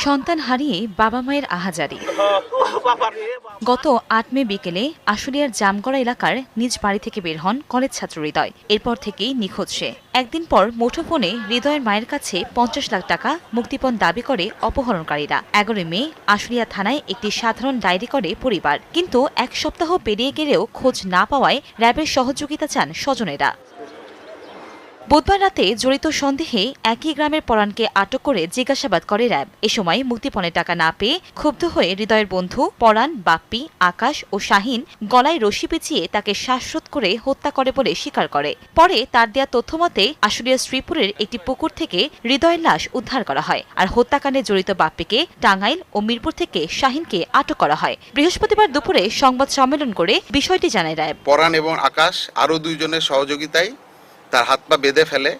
সন্তান হারিয়ে বাবা মায়ের আহাজারি। গত ৮ মে বিকেলে আশুলিয়ার জামগড়া এলাকার নিজ বাড়ি থেকে বের হন কলেজ ছাত্র হৃদয়। এরপর থেকেই নিখোঁজ সে। একদিন পর মুঠোফোনে হৃদয়ের মায়ের কাছে ৫০ লাখ টাকা মুক্তিপণ দাবি করে অপহরণকারীরা। ১১ মে আশুলিয়া থানায় একটি সাধারণ ডায়েরি করে পরিবার, কিন্তু এক সপ্তাহ পেরিয়ে গেলেও খোঁজ না পাওয়ায় র্যাবের সহযোগিতা চান স্বজনেরা। বুধবার রাতে জড়িত সন্দেহে একই গ্রামের পরাণকে আটক করে জিজ্ঞাসাবাদ করে র্যাব। এ সময় মুক্তিপণের টাকা না পেয়ে ক্ষুব্ধ হয়ে হৃদয়ের বন্ধু পরাণ, বাপ্পি, আকাশ ও শাহিন গলায় রশি পেঁচিয়ে তাকে শ্বাসরোধ করে হত্যা করে বলে স্বীকার করে। পরে তার দেয়া তথ্যমতে আশুলিয়া শ্রীপুরের একটি পুকুর থেকে হৃদয়ের লাশ উদ্ধার করা হয়, আর হত্যাকাণ্ডে জড়িত বাপ্পিকে টাঙ্গাইল ও মিরপুর থেকে শাহিনকে আটক করা হয়। বৃহস্পতিবার দুপুরে সংবাদ সম্মেলন করে বিষয়টি জানায় র্যাব। পরাণ এবং আকাশ আরও দুইজনের সহযোগিতায় তার হাত পা বেঁধে ফেলে